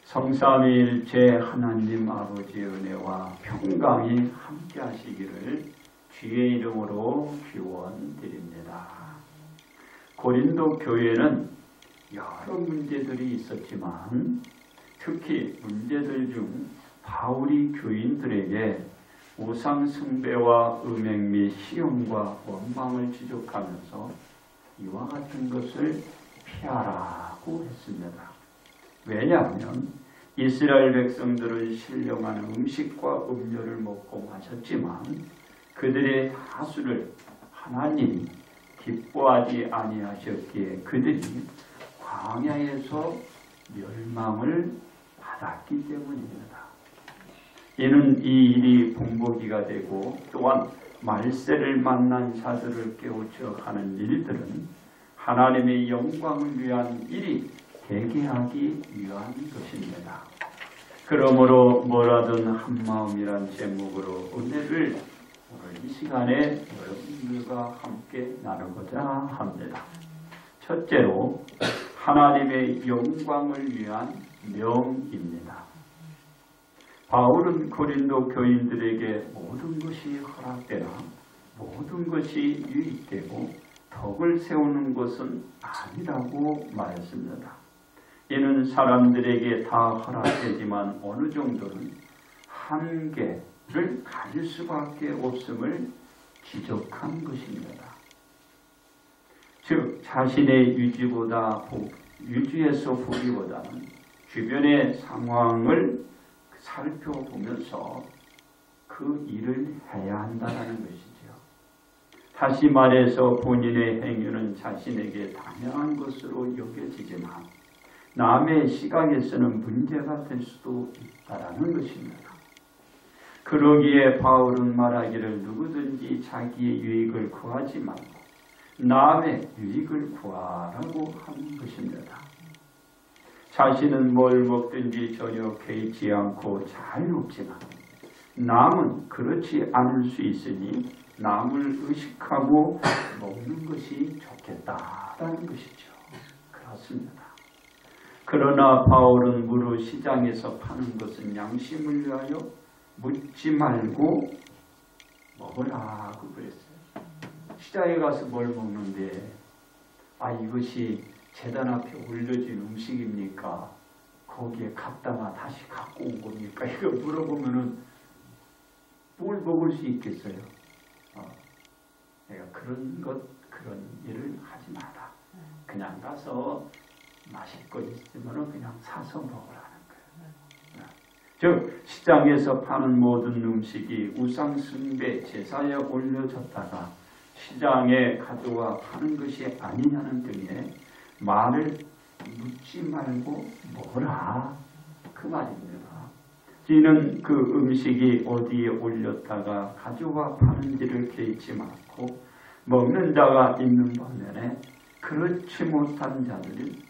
성삼위일체 하나님 아버지의 은혜와 평강이 함께 하시기를 주의 이름으로 기원드립니다. 고린도 교회는 여러 문제들이 있었지만 특히 문제들 중 바울이 교인들에게 우상 숭배와 음행 및 시험과 원망을 지적하면서 이와 같은 것을 피하라고 했습니다. 왜냐하면 이스라엘 백성들은 신령한 음식과 음료를 먹고 마셨지만 그들의 다수를 하나님이 기뻐하지 아니하셨기에 그들이 광야에서 멸망을 받았기 때문입니다. 이는 이 일이 본보기가 되고 또한 말세를 만난 자들을 깨우쳐 하는 일들은 하나님의 영광을 위한 일이 되게 하기 위한 것입니다. 그러므로 뭐라든 한마음이란 제목으로 은혜를 오늘 이 시간에 여러분들과 함께 나누고자 합니다. 첫째로 하나님의 영광을 위한 명입니다. 바울은 고린도 교인들에게 모든 것이 허락되나 모든 것이 유익되고 덕을 세우는 것은 아니라고 말했습니다. 이는 사람들에게 다 허락되지만 어느 정도는 한계를 가질 수밖에 없음을 지적한 것입니다. 즉 자신의 유지에서 보기보다는 주변의 상황을 살펴보면서 그 일을 해야 한다는 것이죠. 다시 말해서 본인의 행위는 자신에게 당연한 것으로 여겨지지만 남의 시각에서는 문제가 될 수도 있다는 것입니다. 그러기에 바울은 말하기를 누구든지 자기의 유익을 구하지 말고 남의 유익을 구하라고 하는 것입니다. 자신은 뭘 먹든지 전혀 개의치 않고 자유롭지만 남은 그렇지 않을 수 있으니 남을 의식하고 먹는 것이 좋겠다라는 것이죠. 그렇습니다. 그러나 바울은 무릇 시장에서 파는 것은 양심을 위하여 묻지 말고 먹으라고 그랬어요. 시장에 가서 뭘 먹는데 이것이 제단 앞에 올려진 음식입니까? 거기에 갔다가 다시 갖고 온 겁니까? 이거 물어보면은 뭘 먹을 수 있겠어요? 내가 그런 일을 하지 마라. 그냥 가서 마실 거 있으면 그냥 사서 먹으라는 거예요. 즉 시장에서 파는 모든 음식이 우상 숭배 제사에 올려졌다가 시장에 가져와 파는 것이 아니냐는 등의 말을 묻지 말고 먹으라 그 말입니다. 이는 그 음식이 어디에 올렸다가 가져와 파는지를 개의치 않고 먹는 자가 있는 반면에 그렇지 못한 자들이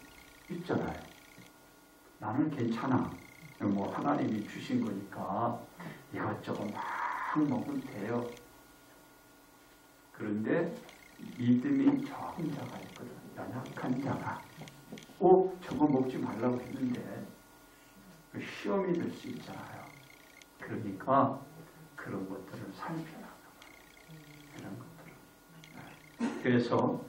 있잖아요. 나는 괜찮아. 하나님이 주신 거니까 이것저것 막 먹으면 돼요. 그런데 믿음이 적은 자가 있거든. 연약한 자가 저거 먹지 말라고 했는데 시험이 될 수 있잖아요. 그러니까 그런 것들을 살펴라. 이런 것들. 그래서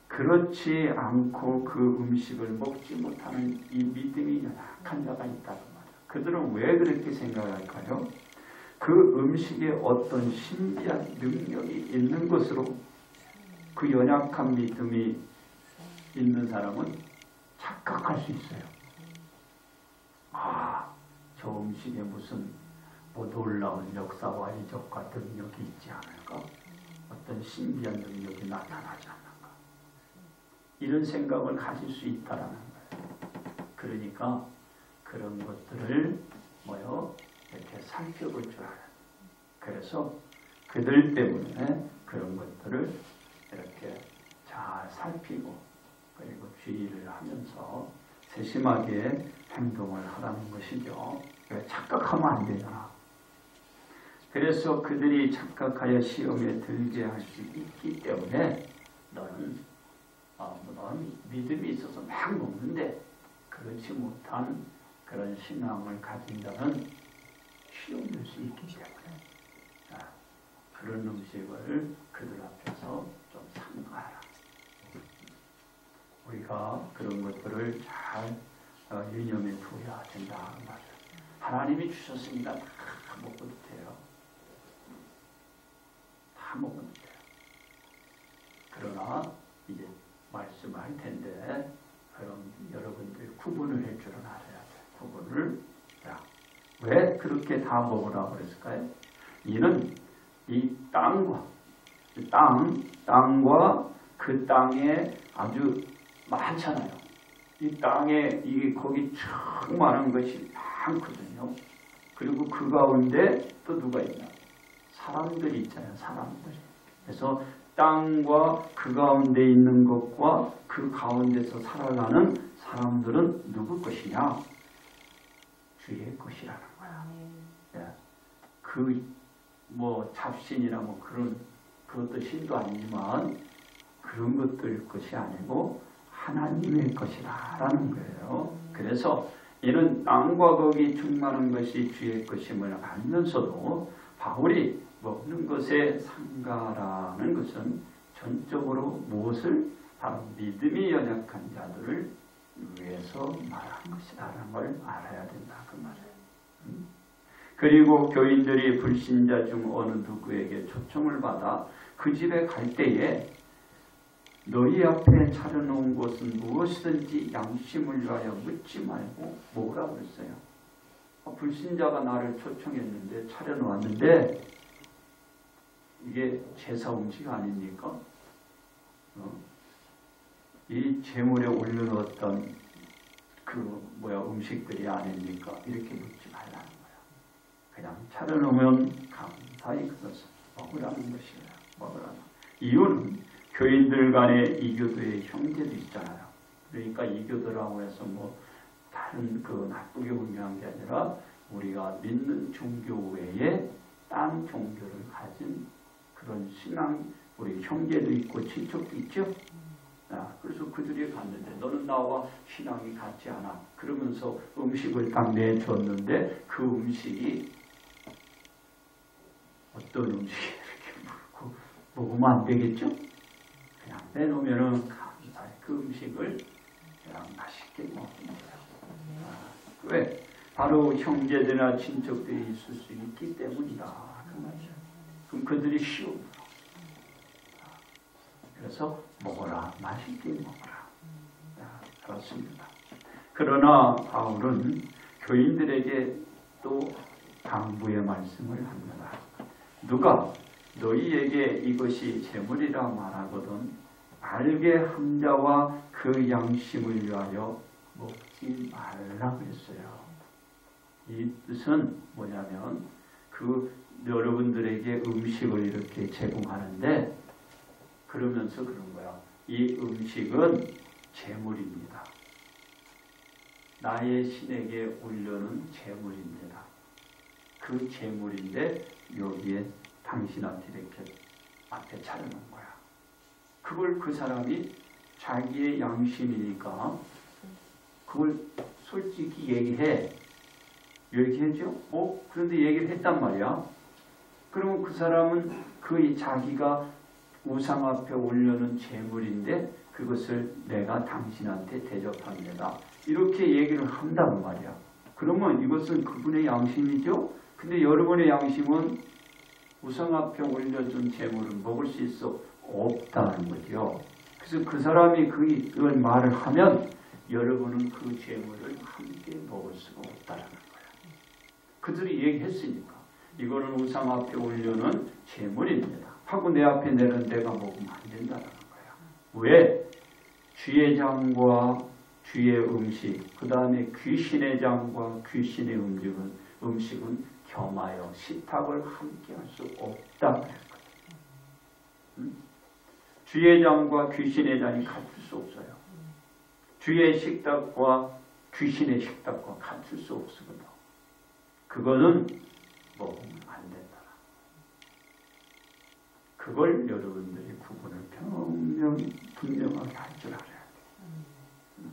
그렇지 않고 그 음식을 먹지 못하는 이 믿음이 연약한 자가 있다는 말이에요. 그들은 왜 그렇게 생각할까요? 그 음식에 어떤 신비한 능력이 있는 것으로 그 연약한 믿음이 있는 사람은 착각할 수 있어요. 저 음식에 무슨 놀라운 역사와 이적과 능력이 있지 않을까? 어떤 신비한 능력이 나타나지 않을까? 이런 생각을 가질 수 있다라는 거예요. 그러니까 그런 것들을 이렇게 살펴볼 줄 알아요. 그래서 그들 때문에 그런 것들을 이렇게 잘 살피고 그리고 주의를 하면서 세심하게 행동을 하라는 것이죠. 착각하면 안 되잖아. 그래서 그들이 착각하여 시험에 들게 할 수 있기 때문에 너는 믿음이 있어서 막 먹는데 그렇지 못한 그런 신앙을 가진 자는 쉬움될 수 있기 때문에 그런 음식을 그들 앞에서 좀 삼가라. 우리가 그런 것들을 잘 유념해 두어야 된다 말이에요. 하나님이 주셨습니다. 다 먹어도 돼요. 다 먹어도 돼요. 그러나 이제 말씀할 텐데 그럼 여러분들 구분을 할 줄은 알아야 돼요. 구분을. 왜 그렇게 다 먹으라고 그랬을까요? 이는 이 땅과 그 땅에 아주 많잖아요. 이 땅에 이게 거기 충만한 것이 많거든요. 그리고 그 가운데 또 누가 있냐? 사람들이 있잖아요. 사람들이. 그래서 땅과 그 가운데 있는 것과 그 가운데서 살아가는 사람들은 누구 것이냐? 주의 것이라는 거야. 예. 잡신이나 그것도 신도 아니지만 그런 것들 것이 아니고 하나님의 것이라는 거예요. 그래서 이는 땅과 거기 충만한 것이 주의 것임을 알면서도 바울이 먹는 것에 상가라는 것은 전적으로 무엇을? 바로 믿음이 연약한 자들을 위해서 말한 것이라는 걸 알아야 된다. 그 말이에요. 그리고 교인들이 불신자 중 어느 누구에게 초청을 받아 그 집에 갈 때에 너희 앞에 차려놓은 것은 무엇이든지 양심을 위하여 묻지 말고 뭐라고 했어요? 불신자가 나를 초청했는데 차려놓았는데 이게 제사 음식 아닙니까? 이 제물에 올려놓았던 음식들이 아닙니까? 이렇게 묻지 말라는 거야. 그냥 차려놓으면 감사히 그것을 먹으라는 것이에요. 먹으라는. 이유는 교인들 간에 이교도의 형제도 있잖아요. 그러니까 이교도라고 해서 다른 나쁘게 의미한 게 아니라 우리가 믿는 종교 외에 딴 종교를 가진 그런 신앙, 우리 형제도 있고 친척도 있죠. 그래서 그들이 갔는데 너는 나와 신앙이 같지 않아. 그러면서 음식을 딱 내줬는데 그 음식이 어떤 음식이 이렇게 물고 먹으면 안 되겠죠? 그냥 내놓으면은 감사히 그 음식을 그냥 맛있게 먹는 거예요. 왜? 바로 형제들이나 친척들이 있을 수 있기 때문이다. 그 말이죠. 그럼 그들이 쉬워. 그래서 먹어라. 맛있게 먹어라. 그렇습니다. 그러나 바울은 교인들에게 또 당부의 말씀을 합니다. 누가 너희에게 이것이 재물이라 말하거든 알게 한 자와 그 양심을 위하여 먹지 말라 그랬어요. 이 뜻은 뭐냐면 여러분들에게 음식을 이렇게 제공하는데 그러면서 그런 거야. 이 음식은 제물입니다. 나의 신에게 올려는 제물입니다. 그 제물인데 여기에 당신한테 이렇게 앞에 차려놓은 거야. 그걸 그 사람이 자기의 양심이니까 그걸 솔직히 얘기해죠? 그런데 얘기를 했단 말이야. 그러면 그 사람은 자기가 우상 앞에 올려놓은 제물인데 그것을 내가 당신한테 대접합니다. 이렇게 얘기를 한단 말이야. 그러면 이것은 그분의 양심이죠? 근데 여러분의 양심은 우상 앞에 올려준 제물을 먹을 수 있어 없다는 거죠. 그래서 그 사람이 그걸 말을 하면 여러분은 그 제물을 함께 먹을 수가 없다는 거야. 그들이 얘기했으니까 이거는 우상 앞에 올려놓은 제물입니다. 하고 내 앞에 내는 내가 먹으면 안 된다는 거야. 왜? 주의 장과 주의 음식, 그 다음에 귀신의 장과 귀신의 음식은 겸하여 식탁을 함께 할 수 없다. 주의 장과 귀신의 장이 같을 수 없어요. 주의 식탁과 귀신의 식탁과 같을 수 없거든. 그거는 먹으면 안 된다. 그걸 여러분들이 구분을 분명하게 할 줄 알아야 돼요.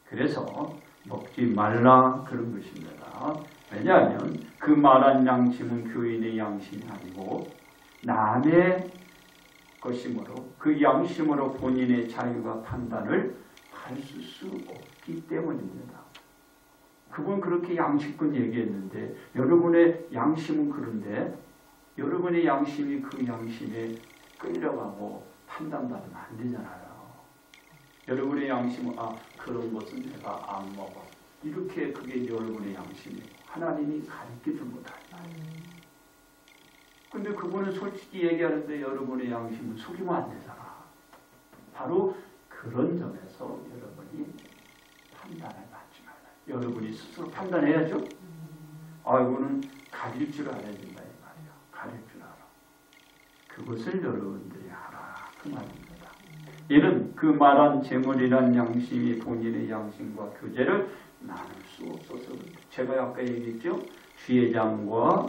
그래서 먹지 말라 그런 것입니다. 왜냐하면 그 말한 양심은 교인의 양심이 아니고 남의 것이므로 그 양심으로 본인의 자유와 판단을 가르칠 수 없기 때문입니다. 그분 그렇게 양심껏 얘기했는데 여러분의 양심은 그런데 여러분의 양심이 그 양심에 끌려가고 판단받으면 안 되잖아요. 여러분의 양심은 그런 것은 내가 안 먹어. 이렇게 그게 여러분의 양심이고 하나님이 가르쳐준 거다. 근데 그분은 솔직히 얘기하는데 여러분의 양심은 속이면 안 되잖아. 바로 그런 점에서 여러분이 판단을 받지 말라. 여러분이 스스로 판단해야죠. 이거는 가릴 줄 알아야 된다 이 말이야. 가릴 줄 알아. 그것을 여러분들이 하라 그 말입니다. 이는 그 말한 재물이란 양심이 본인의 양심과 교제를 나눌 수 없어서 제가 아까 얘기했죠. 주의 장과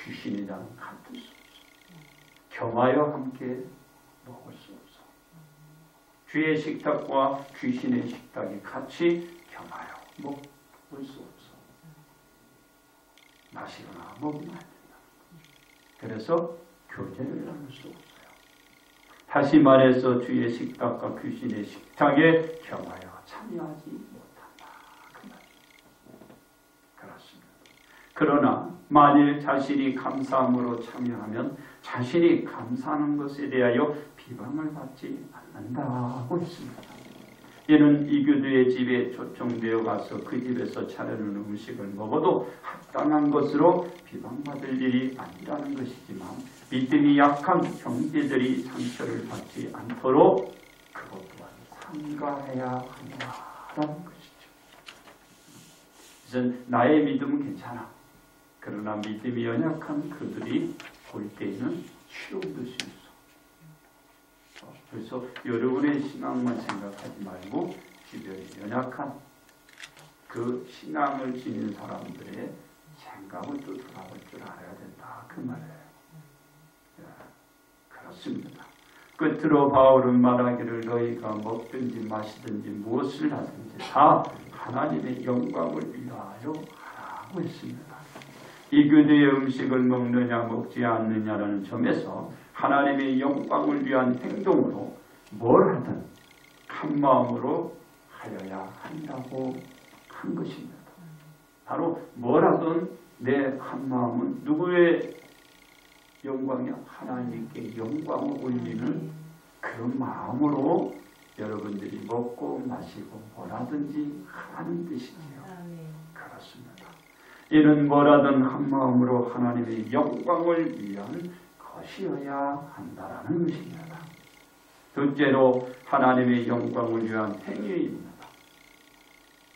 귀신의 장은 같을 수 없어. 겸하여 함께 먹을 수 없어. 주의 식탁과 귀신의 식탁이 같이 겸하여 먹을 수 없어. 마시거나 먹으면 안 된다. 그래서 교제를 나눌 수 없어요. 다시 말해서 주의 식탁과 귀신의 식탁에 겸하여 참여하지 못한다. 그 말입니다. 그렇습니다. 그러나 만일 자신이 감사함으로 참여하면 자신이 감사하는 것에 대하여 비방을 받지 않는다고 했습니다. 이는 이교도의 집에 초청되어 가서 그 집에서 차려놓은 음식을 먹어도 합당한 것으로 비방받을 일이 아니라는 것이지만 믿음이 약한 형제들이 상처를 받지 않도록 그것 또한 삼가해야 한다라는 것이죠. 그래서 나의 믿음은 괜찮아. 그러나 믿음이 연약한 그들이 볼 때에는 시험될 수 있어. 그래서 여러분의 신앙만 생각하지 말고 주변에 연약한 그 신앙을 지닌 사람들의 생각을 또 돌아볼 줄 알아야 된다. 그 말이에요. 그렇습니다. 끝으로 바울은 말하기를 너희가 먹든지 마시든지 무엇을 하든지 다 하나님의 영광을 위하여 하라고 했습니다. 이교도의 음식을 먹느냐 먹지 않느냐라는 점에서 하나님의 영광을 위한 행동으로 뭘 하든 한 마음으로 하여야 한다고 한 것입니다. 바로 뭘 하든 내 한 마음은 누구의 영광이야? 하나님께 영광을 올리는 그런 마음으로 여러분들이 먹고 마시고 뭘 하든지 하라는 뜻이지요. 그렇습니다. 이는 뭐라든 한 마음으로 하나님의 영광을 위한 것이어야 한다라는 것입니다. 둘째로 하나님의 영광을 위한 행위입니다.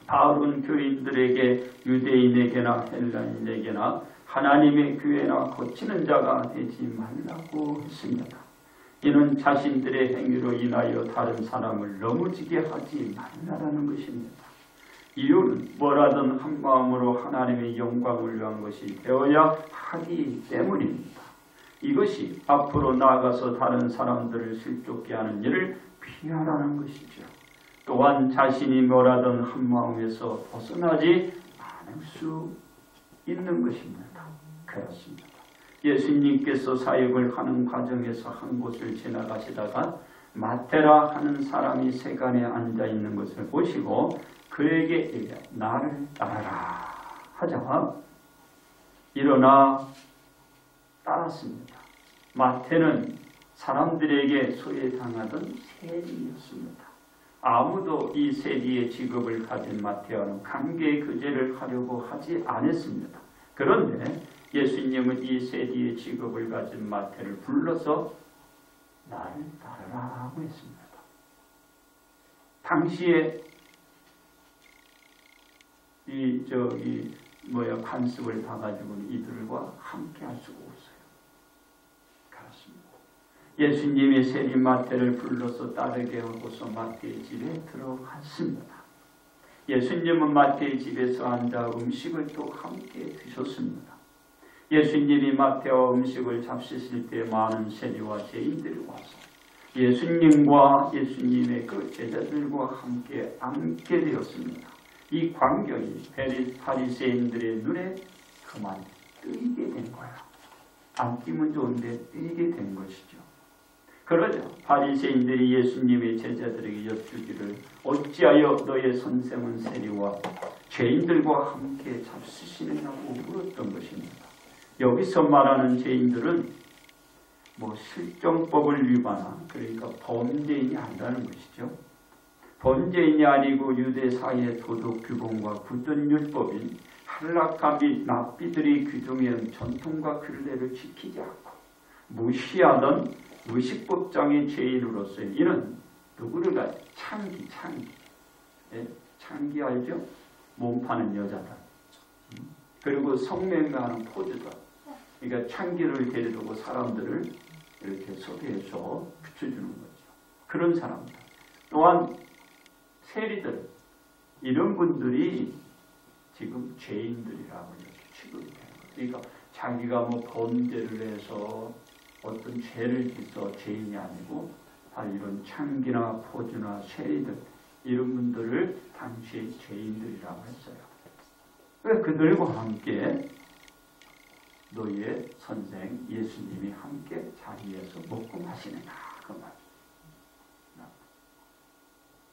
바울은 교인들에게 유대인에게나 헬라인에게나 하나님의 교회나 거치는 자가 되지 말라고 했습니다. 이는 자신들의 행위로 인하여 다른 사람을 넘어지게 하지 말라라는 것입니다. 이유는 뭐라든 한 마음으로 하나님의 영광을 위한 것이 되어야 하기 때문입니다. 이것이 앞으로 나아가서 다른 사람들을 실족게 하는 일을 피하라는 것이죠. 또한 자신이 뭐라든 한 마음에서 벗어나지 않을 수 있는 것입니다. 그렇습니다. 예수님께서 사역을 하는 과정에서 한 곳을 지나가시다가 마테라 하는 사람이 세간에 앉아 있는 것을 보시고 그에게 나를 따르라 하자 일어나 따랐습니다. 마태는 사람들에게 소외당하던 세리였습니다. 아무도 이 세리의 직업을 가진 마태와는 관계 교제를 하려고 하지 않았습니다. 그런데 예수님은 이 세리의 직업을 가진 마태를 불러서 나를 따르라 하고 했습니다. 당시에 관습을 봐가지고는 이들과 함께 할 수가 없어요. 그렇습니다. 예수님이 세리 마태를 불러서 따르게 하고서 마태의 집에 들어갔습니다. 예수님은 마태의 집에서 앉아 음식을 또 함께 드셨습니다. 예수님이 마태와 음식을 잡수실 때 많은 세리와 죄인들이 와서 예수님과 예수님의 그 제자들과 함께 앉게 되었습니다. 이 광경이 바리새인들의 눈에 그만 뜨이게 된 거야. 안 띄면 좋은데 뜨이게 된 것이죠. 그러자 바리새인들이 예수님의 제자들에게 여쭈기를 어찌하여 너의 선생은 세리와 죄인들과 함께 잡수시느냐고 물었던 것입니다. 여기서 말하는 죄인들은 실정법을 위반한, 그러니까 범죄인이 아니라는 것이죠. 범죄인이 아니고 유대 사이의 도덕 규범과 굳은 율법인 할라카 및 랍비들이 규정한 전통과 규례를 지키지 않고 무시하던 무식법장의 죄인으로서 이는 누구를 가지? 창기. 예? 창기 알죠? 몸 파는 여자들. 그리고 성매매하는 포주들. 그러니까 창기를 데려두고 사람들을 이렇게 섭외해서 붙여주는 거죠. 그런 사람들. 또한 세리들. 이런 분들이 지금 죄인들이라고 이렇게 취급이 되는 거예요. 그러니까 자기가 범죄를 해서 어떤 죄를 짓어 죄인이 아니고 다 이런 창기나 포주나 세리들 이런 분들을 당시에 죄인들이라고 했어요. 왜 그들과 함께 너희의 선생 예수님이 함께 자리에서 먹고 마시느냐 그 말.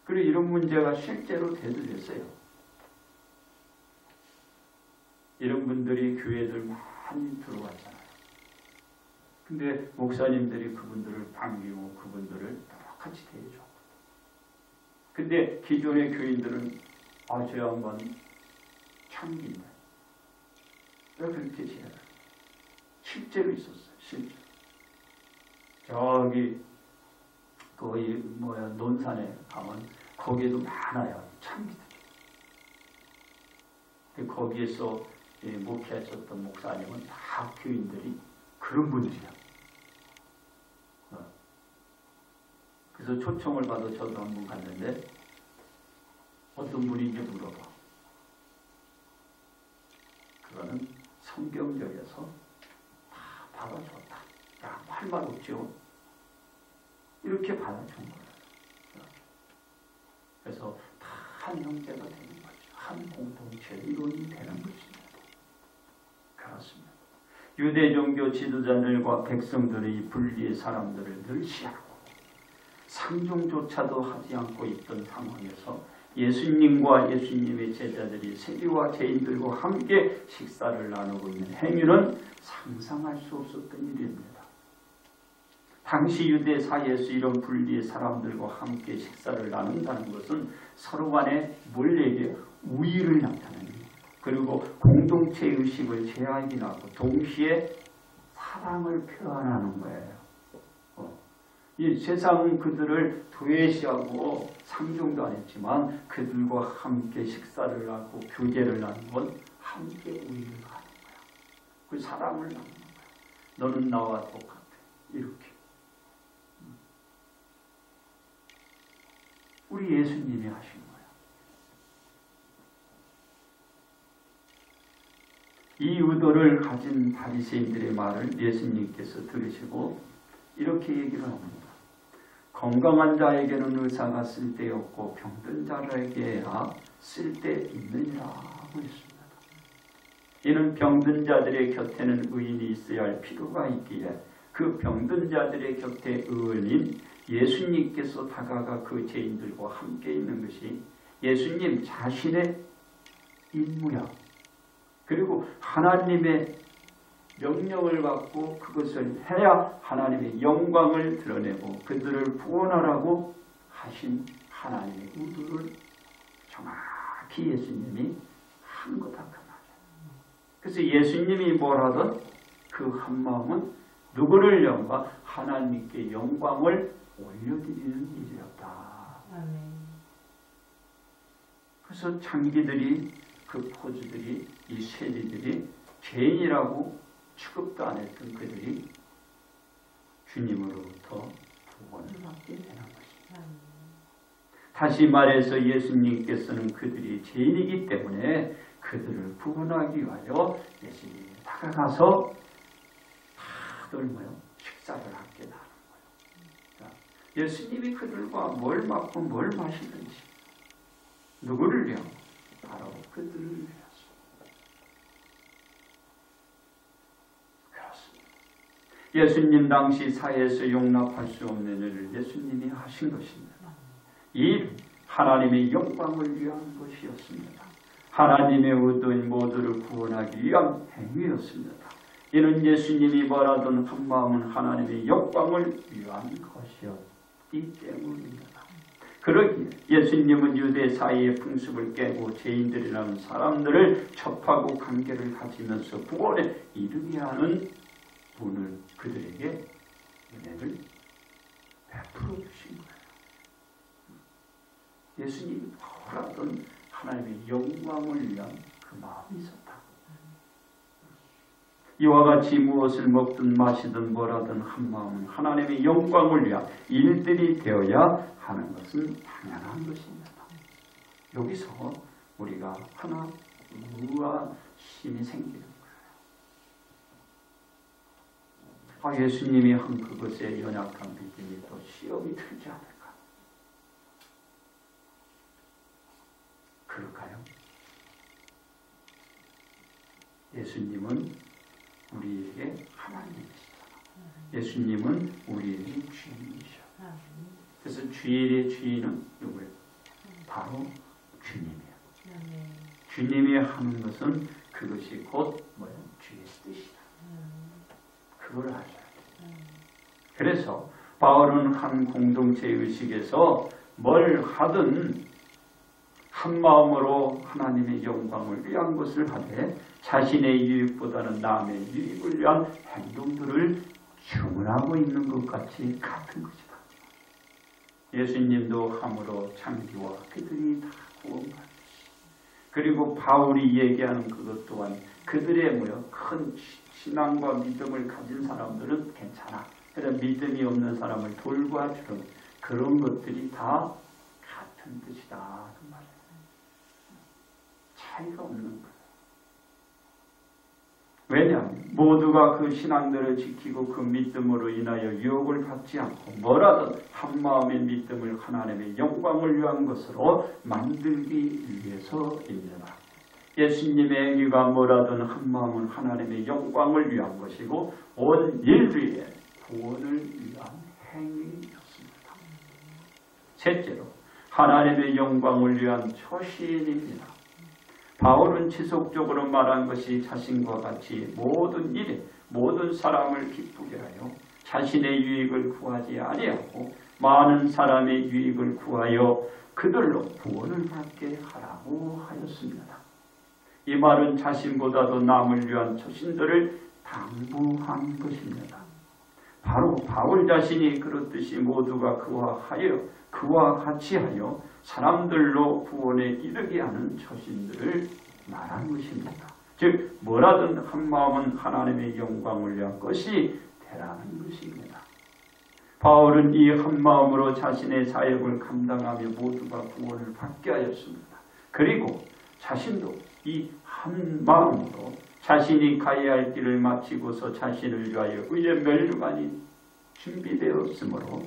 그리고 이런 문제가 실제로 대두됐어요. 이런 분들이 교회들 많이 들어왔잖아요. 근데 목사님들이 그분들을 반기고 그분들을 똑같이 대해줘. 근데 기존의 교인들은 저 양반 창기인데 왜 그렇게 지내요? 실제로 있었어요. 실제로. 저기 논산에 가면 거기에도 많아요. 창기들이. 근데 거기에서 목회하셨던 목사님은 다 교인들이 그런 분들이야. 그래서 초청을 받아 저도 한번 갔는데 어떤 분인지 물어봐. 그거는 성경적에서 다 받아줬다. 야, 할 말 없죠. 이렇게 받아준 거예요. 그래서 다 한 형제가 되는 거죠. 한 공동체 이론이 되는 것입니다. 그렇습니다. 유대 종교 지도자들과 백성들의 분리의 사람들을 늘시하고 상종조차도 하지 않고 있던 상황에서 예수님과 예수님의 제자들이 세리와 죄인들과 함께 식사를 나누고 있는 행위는 상상할 수 없었던 일입니다. 당시 유대 사이에서 이런 분리의 사람들과 함께 식사를 나눈다는 것은 서로 간에 멀리에게 우위를 나타냅니다. 그리고 공동체 의식을 제약이나고 동시에 사랑을 표현하는 거예요. 이 세상은 그들을 도외시하고 상종도 안 했지만 그들과 함께 식사를 하고 교제를 나눈 건 함께 우위를 가는 거야. 그 사랑을 나누는 거야. 너는 나와 똑같아. 이렇게. 우리 예수님이 하신 거야. 이 의도를 가진 바리새인들의 말을 예수님께서 들으시고 이렇게 얘기를 합니다. 건강한 자에게는 의사가 쓸데없고 병든 자에게야 쓸데있느니라 하고 있습니다. 이는 병든 자들의 곁에는 의인이 있어야 할 필요가 있기에 그 병든 자들의 곁에 의인인 예수님께서 다가가 그 죄인들과 함께 있는 것이 예수님 자신의 임무야. 그리고 하나님의 명령을 받고 그것을 해야 하나님의 영광을 드러내고 그들을 구원하라고 하신 하나님의 의도를 정확히 예수님이 한 거다 그 말이에요. 그래서 예수님이 뭘 하든 그 한마음은 누구를 영광? 하나님께 영광을 올려드리는 일이었다. 그래서 창기들이 그 포주들이 이 세리들이 죄인이라고 취급도 안 했던 그들이 주님으로부터 구원을 받게 되는 것입니다. 다시 말해서 예수님께서는 그들이 죄인이기 때문에 그들을 구원하기 위하여 예수님이 다가가서 다들 식사를 하게 하는 거예요. 예수님이 그들과 뭘 먹고 뭘 마시든지 누구를 위하고? 바로 그들을 위해서. 그렇습니다. 예수님 당시 사회에서 용납할 수 없는 일을 예수님이 하신 것입니다. 이 하나님의 영광을 위한 것이었습니다. 하나님의 의도인 모두를 구원하기 위한 행위였습니다. 이는 예수님이 말하던 한마음은 하나님의 영광을 위한 것이었기 때문입니다. 그러기에 예수님은 유대 사이의 풍습을 깨고 죄인들이라는 사람들을 접하고 관계를 가지면서 구원에 이르게 하는 분을 그들에게 은혜를 베풀어 주신 거예요. 예수님이 바라던 하나님의 영광을 위한 그 마음이 있었다. 이와 같이 무엇을 먹든 마시든 뭐라든 한 마음은 하나님의 영광을 위한 일들이 되어야 하는 것은 당연한 것입니다. 여기서 우리가 하나 의아심이 생기는 거예요. 예수님이 한 그것에 연약한 믿음이 또 시험이 들지 않을까? 그럴까요? 예수님은 우리에게 하나님이시잖아. 예수님은 우리에게 주인이셔. 그래서 주일의 주인은 누구예요? 바로 주님이에요. 주님이 하는 것은 그것이 곧 뭐예요? 주의 뜻이다. 그걸 아셔야 돼요. 그래서 바울은 한 공동체 의식에서 뭘 하든 한 마음으로 하나님의 영광을 위한 것을 하되 자신의 유익보다는 남의 유익을 위한 행동들을 주문하고 있는 것 같이 같은 것이다. 예수님도 함으로 창기와 그들이 다 구원받으시. 그리고 바울이 얘기하는 그것 또한 그들의 큰 신앙과 믿음을 가진 사람들은 괜찮아. 그래서 믿음이 없는 사람을 돌봐주는 그런 것들이 다 같은 뜻이다. 그 말이에요. 차이가 없는 거예요. 왜냐하면 모두가 그 신앙들을 지키고 그 믿음으로 인하여 유혹을 받지 않고 뭐라든 한마음의 믿음을 하나님의 영광을 위한 것으로 만들기 위해서입니다. 예수님의 행위가 뭐라든 한마음은 하나님의 영광을 위한 것이고 온 인류의 구원을 위한 행위였습니다. 셋째로 하나님의 영광을 위한 초신입니다. 바울은 지속적으로 말한 것이 자신과 같이 모든 일에 모든 사람을 기쁘게 하여 자신의 유익을 구하지 아니하고 많은 사람의 유익을 구하여 그들로 구원을 받게 하라고 하였습니다. 이 말은 자신보다도 남을 위한 초신들을 당부한 것입니다. 바로 바울 자신이 그렇듯이 모두가 그와 같이 하여 사람들로 구원에 이르게 하는 초신들을 말한 것입니다. 즉 뭐라든 한 마음은 하나님의 영광을 위한 것이 되라는 것입니다. 바울은 이 한 마음으로 자신의 사역을 감당하며 모두가 구원을 받게 하였습니다. 그리고 자신도 이 한 마음으로 자신이 가야 할 길을 마치고서 자신을 위하여 의의 면류관이 준비되었으므로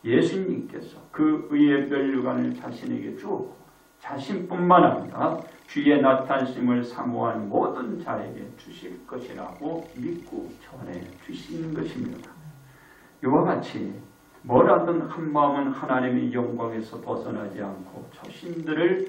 예수님께서 그 의의 면류관을 자신에게 주었고 자신뿐만 아니라 주의 나타나심을 사모한 모든 자에게 주실 것이라고 믿고 전해 주시는 것입니다. 이와 같이 뭐라든 한 마음은 하나님의 영광에서 벗어나지 않고 초신들을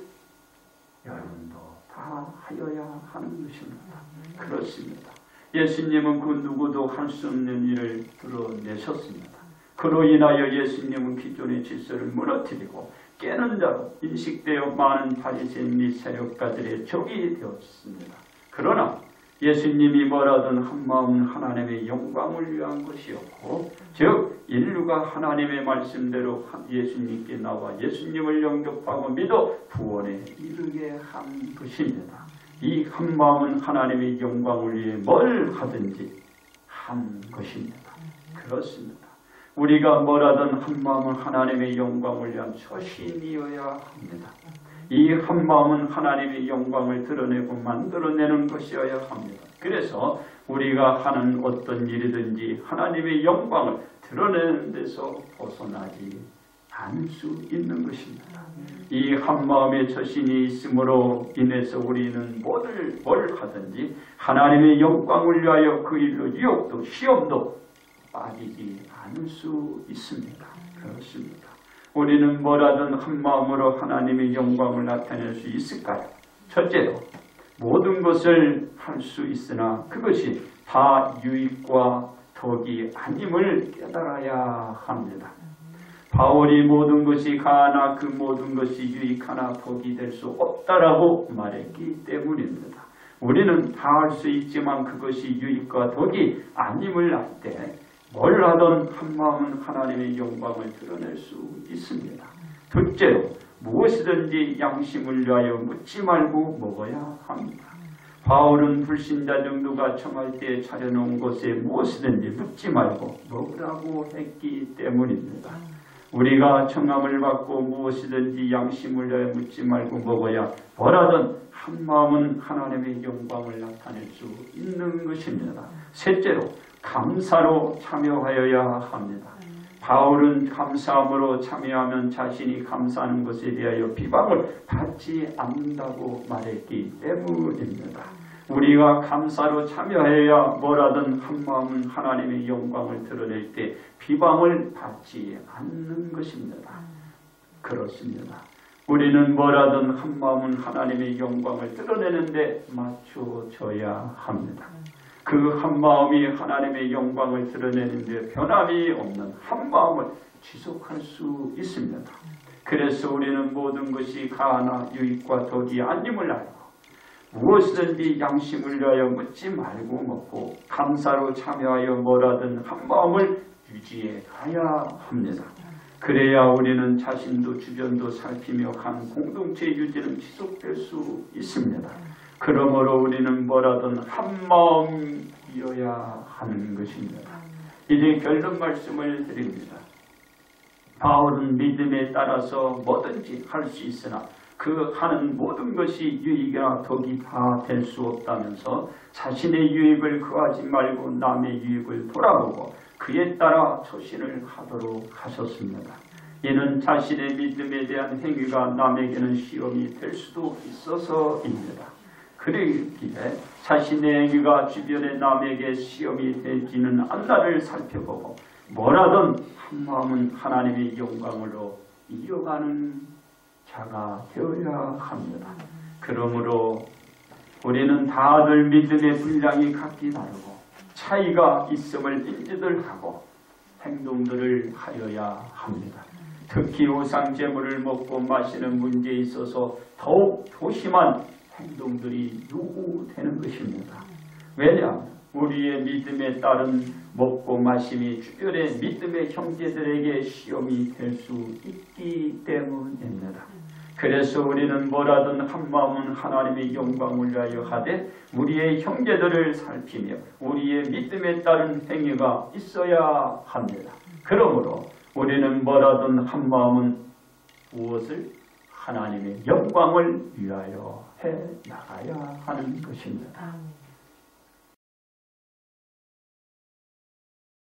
여러분도 다 하여야 하는 것입니다. 그렇습니다. 예수님은 그 누구도 할 수 없는 일을 드러내셨습니다. 그로 인하여 예수님은 기존의 질서를 무너뜨리고 깨는 자로 인식되어 많은 바리새인 및 세력가들의 적이 되었습니다. 그러나 예수님이 뭐라든 한 마음은 하나님의 영광을 위한 것이었고 즉 인류가 하나님의 말씀대로 예수님께 나와 예수님을 영접하고 믿어 구원에 이르게 한 것입니다. 이 한 마음은 하나님의 영광을 위해 뭘 하든지 한 것입니다. 그렇습니다. 우리가 뭐라든 한 마음은 하나님의 영광을 위한 초신이어야 합니다. 이 한 마음은 하나님의 영광을 드러내고 만들어내는 것이어야 합니다. 그래서 우리가 하는 어떤 일이든지 하나님의 영광을 드러내는 데서 벗어나지 않을 수 있는 것입니다. 이 한마음의 처신이 있음으로 인해서 우리는 뭘 하든지 하나님의 영광을 위하여 그 일로 유혹도 시험도 빠지지 않을 수 있습니다. 그렇습니다. 우리는 뭐라든 한마음으로 하나님의 영광을 나타낼 수 있을까요? 첫째로 모든 것을 할 수 있으나 그것이 다 유익과 덕이 아님을 깨달아야 합니다. 바울이 모든 것이 가하나 그 모든 것이 유익하나 덕이 될 수 없다라고 말했기 때문입니다. 우리는 다 할 수 있지만 그것이 유익과 덕이 아님을 알 때 뭘 하든 한마음은 하나님의 영광을 드러낼 수 있습니다. 둘째로 무엇이든지 양심을 위하여 묻지 말고 먹어야 합니다. 바울은 불신자 정도가 청할 때 차려놓은 것에 무엇이든지 묻지 말고 먹으라고 했기 때문입니다. 우리가 청함을 받고 무엇이든지 양심을 위하여 묻지 말고 먹어야 뭐라든 한마음은 하나님의 영광을 나타낼 수 있는 것입니다. 셋째로 감사로 참여하여야 합니다. 바울은 감사함으로 참여하면 자신이 감사하는 것에 대하여 비방을 받지 않는다고 말했기 때문입니다. 우리가 감사로 참여해야 뭐라든 한마음은 하나님의 영광을 드러낼 때 비방을 받지 않는 것입니다. 그렇습니다. 우리는 뭐라든 한마음은 하나님의 영광을 드러내는데 맞춰줘야 합니다. 그 한마음이 하나님의 영광을 드러내는데 변함이 없는 한마음을 지속할 수 있습니다. 그래서 우리는 모든 것이 가하나 유익과 덕이 아님을 알고 무엇이든지 양심을 위하여 묻지 말고 먹고 감사로 참여하여 뭐라든 한마음을 유지해 가야 합니다. 그래야 우리는 자신도 주변도 살피며 간 공동체 유지는 지속될 수 있습니다. 그러므로 우리는 뭐라든 한마음이어야 하는 것입니다. 이제 결론 말씀을 드립니다. 바울은 믿음에 따라서 뭐든지 할 수 있으나 그 하는 모든 것이 유익이나 덕이 다 될 수 없다면서 자신의 유익을 구하지 말고 남의 유익을 돌아보고 그에 따라 처신을 하도록 하셨습니다. 이는 자신의 믿음에 대한 행위가 남에게는 시험이 될 수도 있어서입니다. 그러기에 자신의 행위가 주변의 남에게 시험이 되지는 않나를 살펴보고 뭐라든 한마음은 하나님의 영광으로 이어가는 자가 되어야 합니다. 그러므로 우리는 다들 믿음의 분량이 각기 다르고 차이가 있음을 인지들 하고 행동들을 하여야 합니다. 특히 우상 제물을 먹고 마시는 문제에 있어서 더욱 조심한 행동들이 요구되는 것입니다. 왜냐? 우리의 믿음에 따른 먹고 마심이 주변의 믿음의 형제들에게 시험이 될 수 있기 때문입니다. 그래서 우리는 뭐라든 한마음은 하나님의 영광을 위하여 하되 우리의 형제들을 살피며 우리의 믿음에 따른 행위가 있어야 합니다. 그러므로 우리는 뭐라든 한마음은 무엇을? 하나님의 영광을 위하여 해 나가야 하는 것입니다.